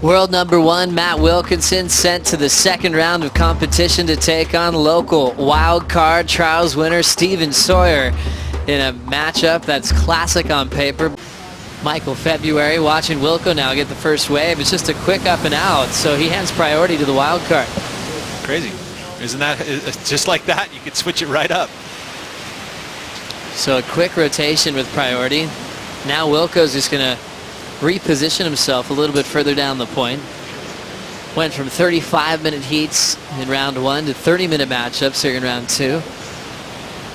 World number one, Matt Wilkinson, sent to the second round of competition to take on local wild card trials winner Steven Sawyer in a matchup that's classic on paper. Michael February watching Wilco now get the first wave. It's just a quick up and out, so he hands priority to the wild card. Crazy. Isn't that just like that? You could switch it right up. So a quick rotation with priority. Now Wilco's just going to reposition himself a little bit further down the point. Went from 35-minute heats in round one to 30-minute matchups here in round two.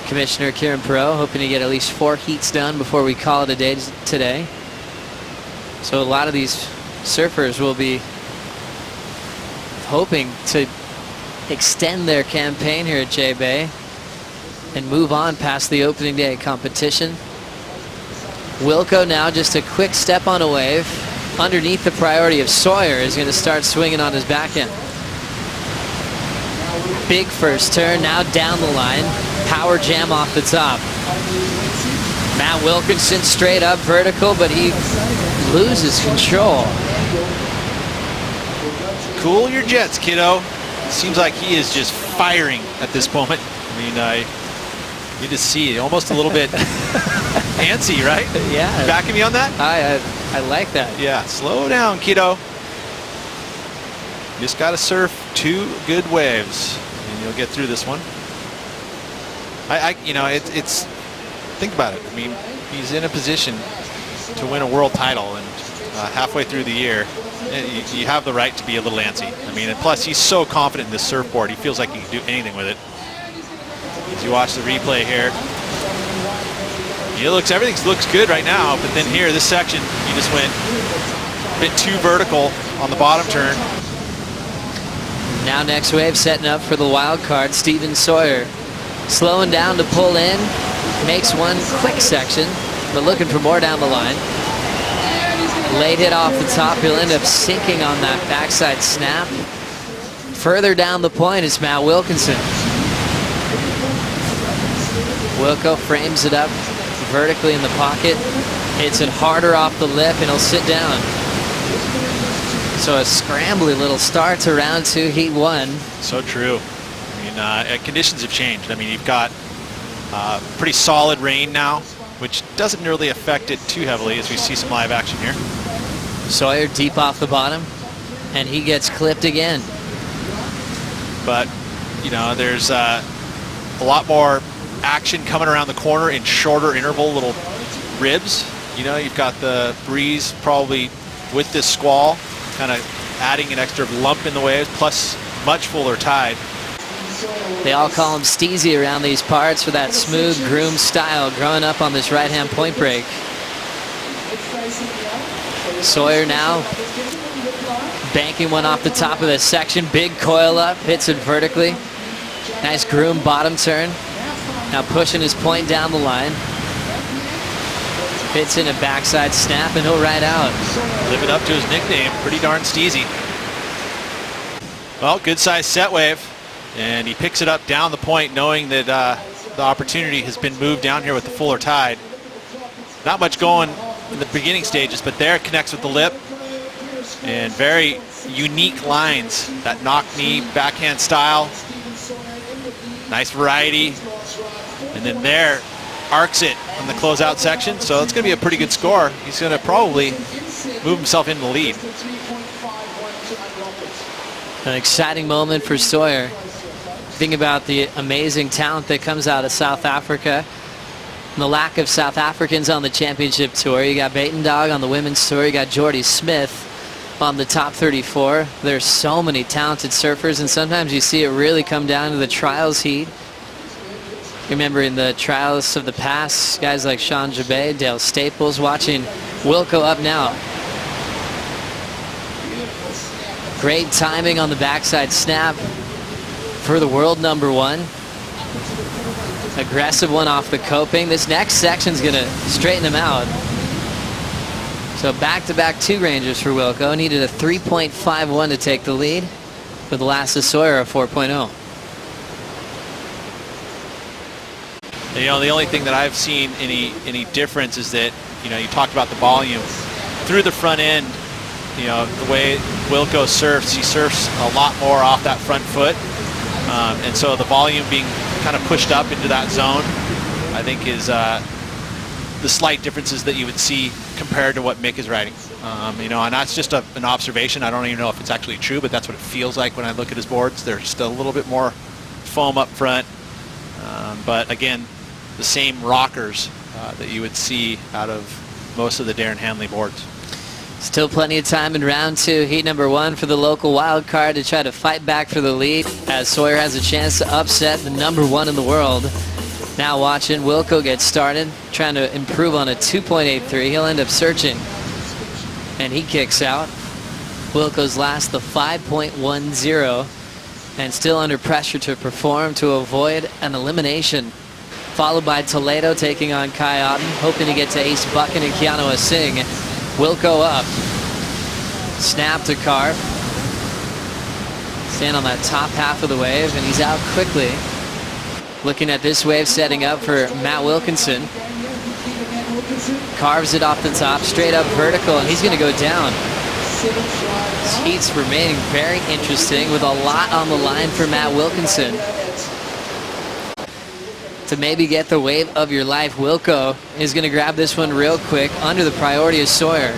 Commissioner Kieran Perot hoping to get at least 4 heats done before we call it a day today. So a lot of these surfers will be hoping to extend their campaign here at J-Bay and move on past the opening day competition. Wilco now just a quick step on a wave. Underneath the priority of Sawyer is going to start swinging on his backhand. Big first turn, now down the line. Power jam off the top. Matt Wilkinson straight up vertical, but he loses control. Cool your jets, kiddo. Seems like he is just firing at this moment. I mean, you just see it, almost a little bit antsy, right? Yeah. You backing me on that? I like that. Yeah, slow down, kiddo. Just got to surf 2 good waves, and you'll get through this one. You know, it's think about it. I mean, he's in a position to win a world title, and halfway through the year, you have the right to be a little antsy. I mean, and plus he's so confident in this surfboard, he feels like he can do anything with it. As you watch the replay here, everything looks good right now, but then here, this section, he just went a bit too vertical on the bottom turn. Now next wave setting up for the wild card, Steven Sawyer. Slowing down to pull in, makes one quick section, but looking for more down the line. Late hit off the top, he'll end up sinking on that backside snap. Further down the point is Matt Wilkinson. Wilco frames it up vertically in the pocket, hits it harder off the lip, and he'll sit down. So a scrambly little start to round 2, heat 1. So true. I mean, conditions have changed. I mean, you've got pretty solid rain now, which doesn't really affect it too heavily as we see some live action here. Sawyer deep off the bottom, and he gets clipped again. But, you know, there's a lot more action coming around the corner in shorter interval little ribs. You know, you've got the breeze probably with this squall kind of adding an extra lump in the waves, plus much fuller tide. They all call him Steezy around these parts for that smooth groom style growing up on this right-hand point break. Sawyer now banking one off the top of the section. Big coil up, hits it vertically. Nice groom bottom turn. Now pushing his point down the line. Hits in a backside snap and he'll ride out. Living up to his nickname, pretty darn steezy. Well, good size set wave. And he picks it up down the point knowing that the opportunity has been moved down here with the fuller tide. Not much going in the beginning stages, but there it connects with the lip. And very unique lines, that knock knee backhand style. Nice variety. And then there, arcs it on the closeout section. So it's going to be a pretty good score. He's going to probably move himself into the lead. An exciting moment for Sawyer. Think about the amazing talent that comes out of South Africa and the lack of South Africans on the championship tour. You got Baton Dog on the women's tour. You got Jordy Smith on the top 34. There's so many talented surfers, and sometimes you see it really come down to the trials heat. Remember in the trials of the past, guys like Sean Jabay, Dale Staples, watching Wilco up now. Great timing on the backside snap for the world number one. Aggressive one off the coping. This next section's gonna straighten him out. So back-to-back 2-rangers for Wilco. Needed a 3.51 to take the lead, with the last of Sawyer a 4.0. You know, the only thing that I've seen any difference is that, you know, you talked about the volume through the front end. You know, the way Wilco surfs, he surfs a lot more off that front foot. And so the volume being kind of pushed up into that zone, I think is the slight differences that you would see compared to what Mick is riding. You know, and that's just an observation. I don't even know if it's actually true, but that's what it feels like when I look at his boards. There's just a little bit more foam up front. But again, the same rockers that you would see out of most of the Darren Hanley boards. Still plenty of time in round 2, heat number 1 for the local wild card to try to fight back for the lead as Sawyer has a chance to upset the number 1 in the world. Now watching Wilco get started, trying to improve on a 2.83. He'll end up searching, and he kicks out. Wilco's last, the 5.10, and still under pressure to perform to avoid an elimination. Followed by Toledo taking on Kai Otten, hoping to get to Ace Buchan and Keanu Singh. Wilco up. Snap to carve. Stand on that top half of the wave, and he's out quickly. Looking at this wave setting up for Matt Wilkinson. Carves it off the top, straight up vertical, and he's going to go down. This heat's remaining very interesting with a lot on the line for Matt Wilkinson. To maybe get the wave of your life, Wilco is going to grab this one real quick under the priority of Sawyer.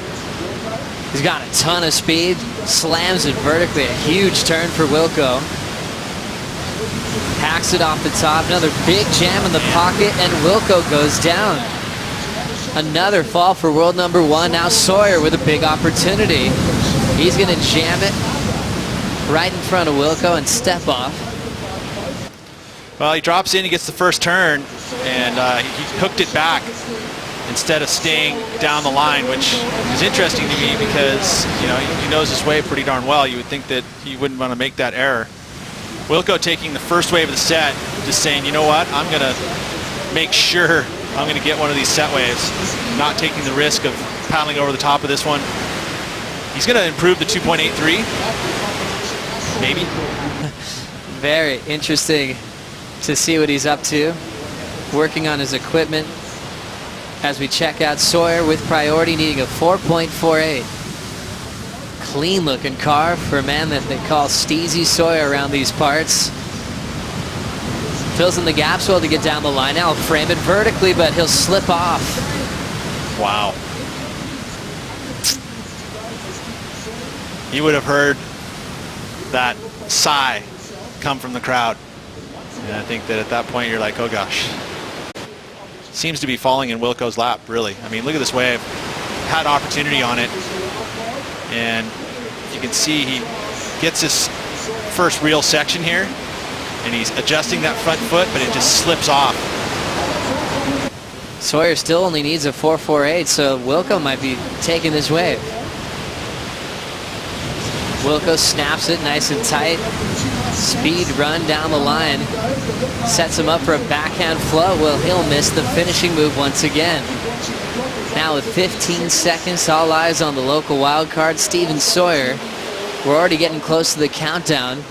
He's got a ton of speed, slams it vertically, a huge turn for Wilco. Hacks it off the top, another big jam in the pocket, and Wilco goes down. Another fall for world number 1. Now Sawyer with a big opportunity. He's going to jam it right in front of Wilco and step off. Well, he drops in, he gets the first turn, and he hooked it back instead of staying down the line, which is interesting to me because, you know, he knows his wave pretty darn well. You would think that he wouldn't want to make that error. Wilco taking the first wave of the set, just saying, you know what, I'm going to make sure I'm going to get one of these set waves, not taking the risk of paddling over the top of this one. He's going to improve the 2.83, maybe. Very interesting to see what he's up to, working on his equipment as we check out Sawyer with priority needing a 4.48. Clean looking carve for a man that they call Steezy Sawyer around these parts. Fills in the gaps well to get down the line. Now he'll frame it vertically, but he'll slip off. Wow. You would have heard that sigh come from the crowd. And I think that at that point you're like, oh gosh. Seems to be falling in Wilco's lap, really. I mean, look at this wave. Had opportunity on it. And you can see he gets his first real section here. And he's adjusting that front foot, but it just slips off. Sawyer still only needs a 4.48, so Wilco might be taking this wave. Wilco snaps it nice and tight. Speed run down the line. Sets him up for a backhand float. Well, he'll miss the finishing move once again. Now with 15 seconds, all eyes on the local wild card, Steven Sawyer. We're already getting close to the countdown.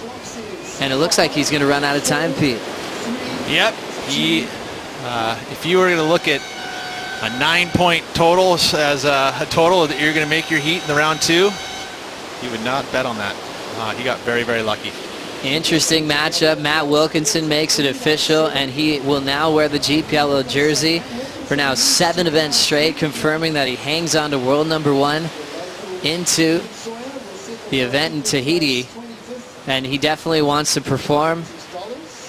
And it looks like he's going to run out of time, Pete. Yep. He, if you were going to look at a 9-point total as a total that you're going to make your heat in the round 2, you would not bet on that. He got very, very lucky. Interesting matchup. Matt Wilkinson makes it official, and he will now wear the Jeep Yellow jersey for now 7 events straight, confirming that he hangs on to world number 1 into the event in Tahiti. And he definitely wants to perform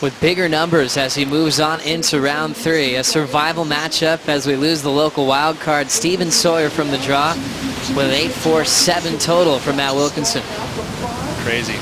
with bigger numbers as he moves on into round 3. A survival matchup as we lose the local wild card. Steven Sawyer from the draw with an 8.47 total for Matt Wilkinson. Crazy.